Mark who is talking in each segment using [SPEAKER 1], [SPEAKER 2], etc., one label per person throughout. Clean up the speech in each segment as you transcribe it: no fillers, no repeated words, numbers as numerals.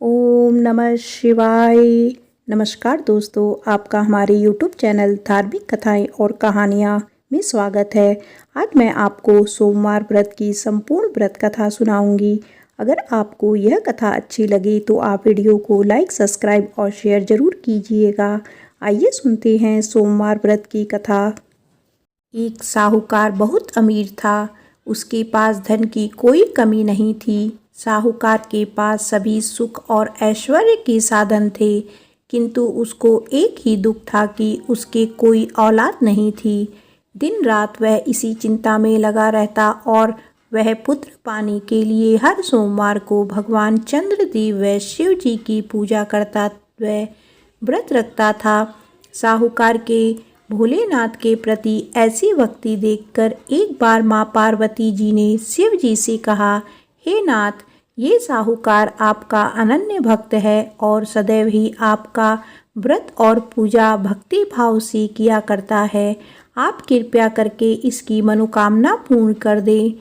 [SPEAKER 1] ओम नमः शिवाय। नमस्कार दोस्तों, आपका हमारे YouTube चैनल धार्मिक कथाएं और कहानियां में स्वागत है। आज मैं आपको सोमवार व्रत की संपूर्ण व्रत कथा सुनाऊंगी। अगर आपको यह कथा अच्छी लगे तो आप वीडियो को लाइक, सब्सक्राइब और शेयर जरूर कीजिएगा। आइए सुनते हैं सोमवार व्रत की कथा। एक साहूकार बहुत अमीर था। उसके पास धन की कोई कमी नहीं थी। साहूकार के पास सभी सुख और ऐश्वर्य के साधन थे, किंतु उसको एक ही दुख था कि उसके कोई औलाद नहीं थी। दिन रात वह इसी चिंता में लगा रहता और वह पुत्र पाने के लिए हर सोमवार को भगवान चंद्रदेव व शिव जी की पूजा करता व व्रत रखता था। साहूकार के भोलेनाथ के प्रति ऐसी भक्ति देखकर एक बार माँ पार्वती जी ने शिव जी से कहा, हे नाथ, ये साहूकार आपका अनन्य भक्त है और सदैव ही आपका व्रत और पूजा भक्ति भाव से किया करता है। आप कृपया करके इसकी मनोकामना पूर्ण कर दें।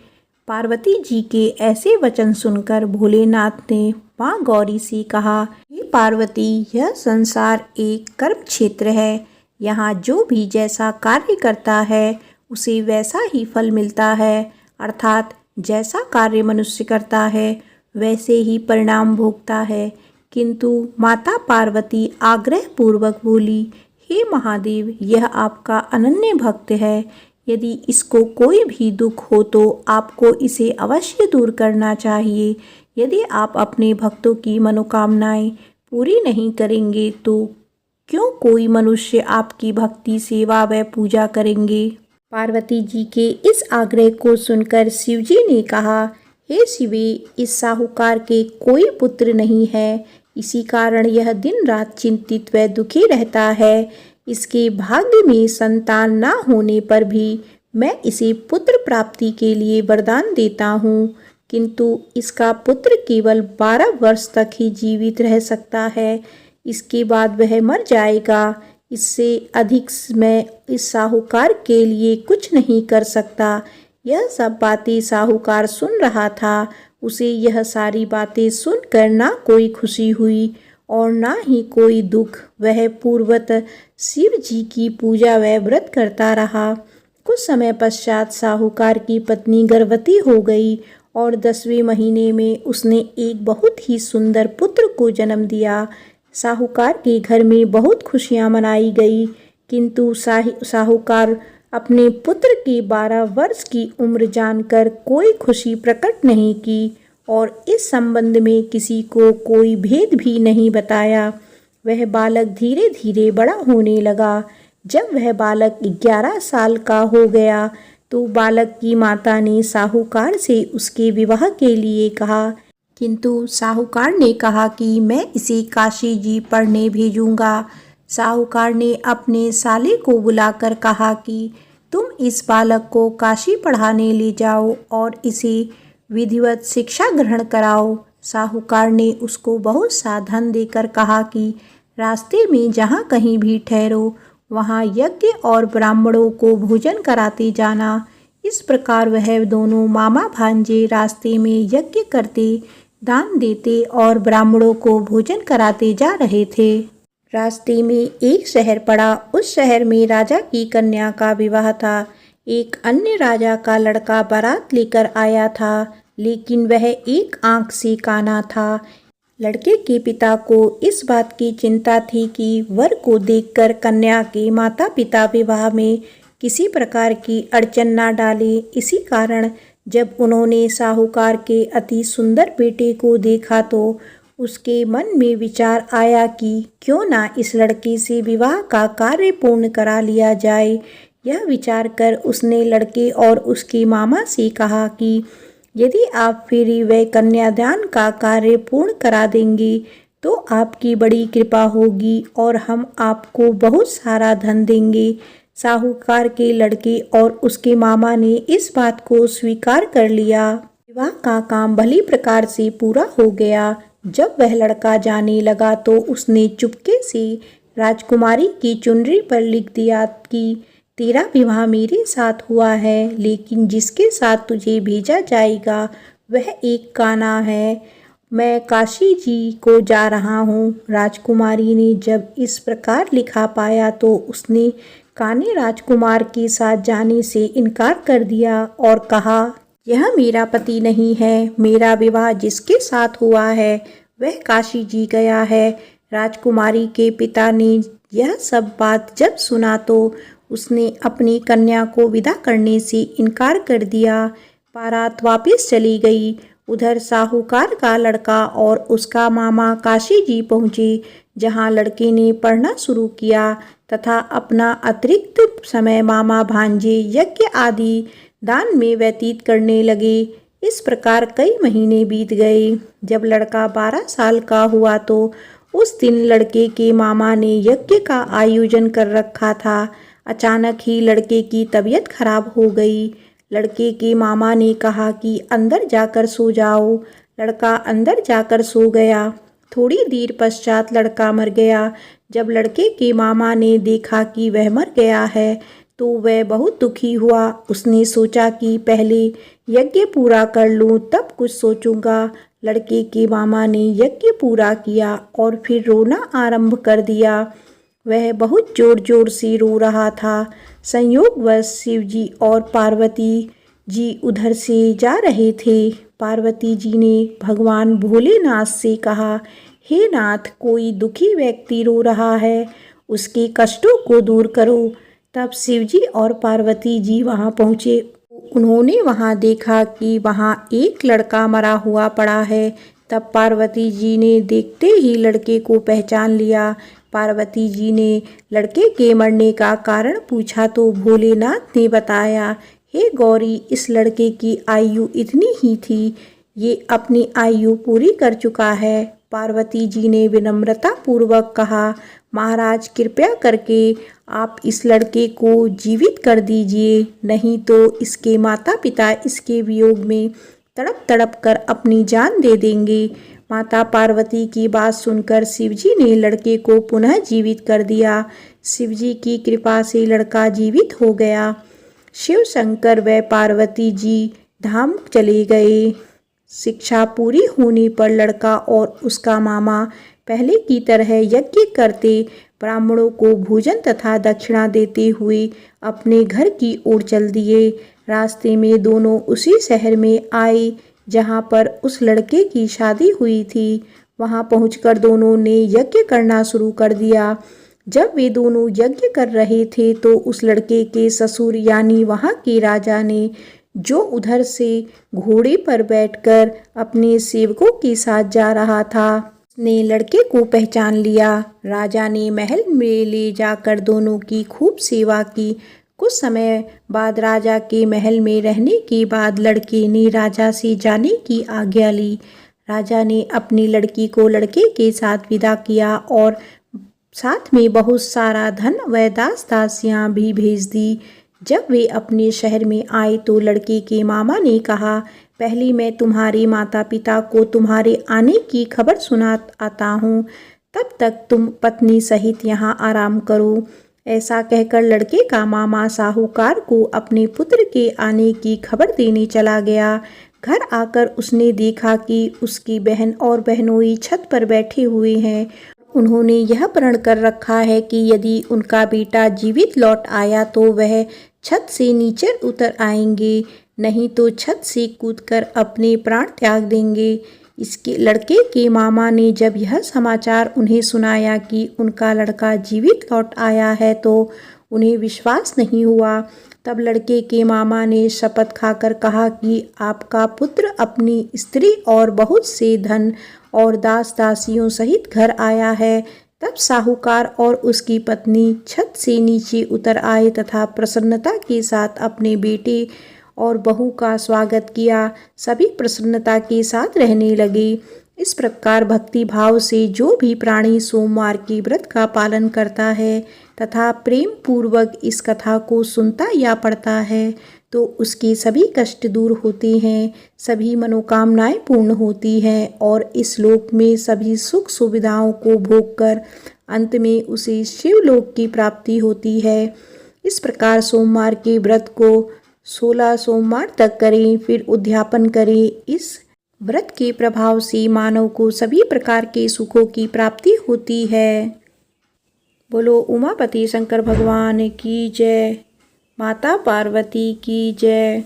[SPEAKER 1] पार्वती जी के ऐसे वचन सुनकर भोलेनाथ ने माँ गौरी से कहा, हे पार्वती, यह संसार एक कर्म क्षेत्र है। यहाँ जो भी जैसा कार्य करता है उसे वैसा ही फल मिलता है, अर्थात जैसा कार्य मनुष्य करता है वैसे ही परिणाम भोगता है। किंतु माता पार्वती आग्रह पूर्वक बोली, हे महादेव, यह आपका अनन्य भक्त है। यदि इसको कोई भी दुख हो तो आपको इसे अवश्य दूर करना चाहिए। यदि आप अपने भक्तों की मनोकामनाएं पूरी नहीं करेंगे तो क्यों कोई मनुष्य आपकी भक्ति, सेवा व पूजा करेंगे। पार्वती जी के इस आग्रह को सुनकर शिवजी ने कहा, हे शिवे, इस साहूकार के कोई पुत्र नहीं है। इसी कारण यह दिन रात चिंतित व दुखी रहता है। इसके भाग्य में संतान न होने पर भी मैं इसे पुत्र प्राप्ति के लिए वरदान देता हूँ, किंतु इसका पुत्र केवल 12 वर्ष तक ही जीवित रह सकता है। इसके बाद वह मर जाएगा। इससे अधिक मैं इस साहूकार के लिए कुछ नहीं कर सकता। यह सब बातें साहूकार सुन रहा था। उसे यह सारी बातें सुनकर ना कोई खुशी हुई और ना ही कोई दुख। वह पूर्वत शिव जी की पूजा व व्रत करता रहा। कुछ समय पश्चात साहूकार की पत्नी गर्भवती हो गई और 10वें महीने में उसने एक बहुत ही सुंदर पुत्र को जन्म दिया। साहूकार के घर में बहुत खुशियां मनाई गई, किंतु साहूकार अपने पुत्र की 12 वर्ष की उम्र जानकर कोई खुशी प्रकट नहीं की और इस संबंध में किसी को कोई भेद भी नहीं बताया। वह बालक धीरे धीरे बड़ा होने लगा। जब वह बालक 11 साल का हो गया तो बालक की माता ने साहूकार से उसके विवाह के लिए कहा, किंतु साहूकार ने कहा कि मैं इसे काशी जी पढ़ने भेजूंगा। साहूकार ने अपने साले को बुलाकर कहा कि तुम इस बालक को काशी पढ़ाने ले जाओ और इसे विधिवत शिक्षा ग्रहण कराओ। साहूकार ने उसको बहुत सा धन देकर कहा कि रास्ते में जहाँ कहीं भी ठहरो वहाँ यज्ञ और ब्राह्मणों को भोजन कराते जाना। इस प्रकार वह दोनों मामा भांजे रास्ते में यज्ञ करते, दान देते और ब्राह्मणों को भोजन कराते जा रहे थे। रास्ते में एक शहर पड़ा। उस शहर में राजा की कन्या का विवाह था। एक अन्य राजा का लड़का बारात लेकर आया था, लेकिन वह एक आंख से काना था। लड़के के पिता को इस बात की चिंता थी कि वर को देखकर कन्या के माता पिता विवाह में किसी प्रकार की अड़चन न डाले। इसी कारण जब उन्होंने साहूकार के अति सुंदर बेटे को देखा तो उसके मन में विचार आया कि क्यों ना इस लड़के से विवाह का कार्य पूर्ण करा लिया जाए। यह विचार कर उसने लड़के और उसके मामा से कहा कि यदि आप फेरी व कन्यादान का कार्य पूर्ण करा देंगे तो आपकी बड़ी कृपा होगी और हम आपको बहुत सारा धन देंगे। साहूकार के लड़के और उसके मामा ने इस बात को स्वीकार कर लिया। विवाह का काम भली प्रकार से पूरा हो गया। जब वह लड़का जाने लगा तो उसने चुपके से राजकुमारी की चुनरी पर लिख दिया कि तेरा विवाह मेरे साथ हुआ है, लेकिन जिसके साथ तुझे भेजा जाएगा वह एक काना है। मैं काशी जी को जा रहा हूँ। राजकुमारी ने जब इस प्रकार लिखा पाया तो उसने कान्हे राजकुमार के साथ जाने से इनकार कर दिया और कहा, यह मेरा पति नहीं है। मेरा विवाह जिसके साथ हुआ है वह काशी जी गया है। राजकुमारी के पिता ने यह सब बात जब सुना तो उसने अपनी कन्या को विदा करने से इनकार कर दिया। बारात वापस चली गई। उधर साहूकार का लड़का और उसका मामा काशी जी पहुँचे, जहाँ लड़के ने पढ़ना शुरू किया तथा अपना अतिरिक्त समय मामा भांजे यज्ञ आदि दान में व्यतीत करने लगे। इस प्रकार कई महीने बीत गए। जब लड़का 12 साल का हुआ तो उस दिन लड़के के मामा ने यज्ञ का आयोजन कर रखा था। अचानक ही लड़के की तबीयत खराब हो गई। लड़के के मामा ने कहा कि अंदर जाकर सो जाओ। लड़का अंदर जाकर सो गया। थोड़ी देर पश्चात लड़का मर गया। जब लड़के के मामा ने देखा कि वह मर गया है तो वह बहुत दुखी हुआ। उसने सोचा कि पहले यज्ञ पूरा कर लूं तब कुछ सोचूंगा। लड़के के मामा ने यज्ञ पूरा किया और फिर रोना आरंभ कर दिया। वह बहुत जोर जोर से रो रहा था। संयोगवश शिवजी और पार्वती जी उधर से जा रहे थे। पार्वती जी ने भगवान भोलेनाथ से कहा, हे नाथ, कोई दुखी व्यक्ति रो रहा है, उसके कष्टों को दूर करो। तब शिवजी और पार्वती जी वहां पहुँचे। उन्होंने वहां देखा कि वहां एक लड़का मरा हुआ पड़ा है। तब पार्वती जी ने देखते ही लड़के को पहचान लिया। पार्वती जी ने लड़के के मरने का कारण पूछा तो भोलेनाथ ने बताया, हे गौरी, इस लड़के की आयु इतनी ही थी, ये अपनी आयु पूरी कर चुका है। पार्वती जी ने विनम्रता पूर्वक कहा, महाराज, कृपया करके आप इस लड़के को जीवित कर दीजिए, नहीं तो इसके माता पिता इसके वियोग में तड़प तड़प कर अपनी जान दे देंगे। माता पार्वती की बात सुनकर शिवजी ने लड़के को पुनः जीवित कर दिया। शिवजी की कृपा से लड़का जीवित हो गया। शिव शंकर व पार्वती जी धाम चले गए। शिक्षा पूरी होने पर लड़का और उसका मामा पहले की तरह यज्ञ करते, ब्राह्मणों को भोजन तथा दक्षिणा देते हुए अपने घर की ओर चल दिए। रास्ते में दोनों उसी शहर में आए जहाँ पर उस लड़के की शादी हुई थी। वहाँ पहुंचकर दोनों ने यज्ञ करना शुरू कर दिया। जब वे दोनों यज्ञ कर रहे थे तो उस लड़के के ससुर यानी वहाँ के राजा ने, जो उधर से घोड़े पर बैठकर अपने सेवकों के साथ जा रहा था, ने लड़के को पहचान लिया। राजा ने महल में ले जाकर दोनों की खूब सेवा की। कुछ समय बाद राजा के महल में रहने के बाद लड़के ने राजा से जाने की आज्ञा ली। राजा ने अपनी लड़की को लड़के के साथ विदा किया और साथ में बहुत सारा धन व दास दासियां भी भेज दी। जब वे अपने शहर में आए तो लड़के के मामा ने कहा, पहले मैं तुम्हारे माता पिता को तुम्हारे आने की खबर सुना आता हूँ, तब तक तुम पत्नी सहित यहाँ आराम करो। ऐसा कहकर लड़के का मामा साहूकार को अपने पुत्र के आने की खबर देने चला गया। घर आकर उसने देखा कि उसकी बहन और बहनोई छत पर बैठे हुए हैं। उन्होंने यह प्रण कर रखा है कि यदि उनका बेटा जीवित लौट आया तो वह छत से नीचे उतर आएंगे, नहीं तो छत से कूदकर अपने प्राण त्याग देंगे। इसके लड़के के मामा ने जब यह समाचार उन्हें सुनाया कि उनका लड़का जीवित लौट आया है तो उन्हें विश्वास नहीं हुआ। तब लड़के के मामा ने शपथ खाकर कहा कि आपका पुत्र अपनी स्त्री और बहुत से धन और दास दासियों सहित घर आया है। तब साहूकार और उसकी पत्नी छत से नीचे उतर आए तथा प्रसन्नता के साथ अपने बेटे और बहू का स्वागत किया। सभी प्रसन्नता के साथ रहने लगे। इस प्रकार भक्ति भाव से जो भी प्राणी सोमवार के व्रत का पालन करता है तथा प्रेम पूर्वक इस कथा को सुनता या पढ़ता है तो उसके सभी कष्ट दूर होते हैं, सभी मनोकामनाएं पूर्ण होती हैं और इस लोक में सभी सुख सुविधाओं को भोगकर अंत में उसे शिवलोक की प्राप्ति होती है। इस प्रकार सोमवार के व्रत को 16 सोमवार तक करें, फिर उद्यापन करें। इस व्रत के प्रभाव से मानव को सभी प्रकार के सुखों की प्राप्ति होती है। बोलो उमापति शंकर भगवान की जय, माता पार्वती की जय।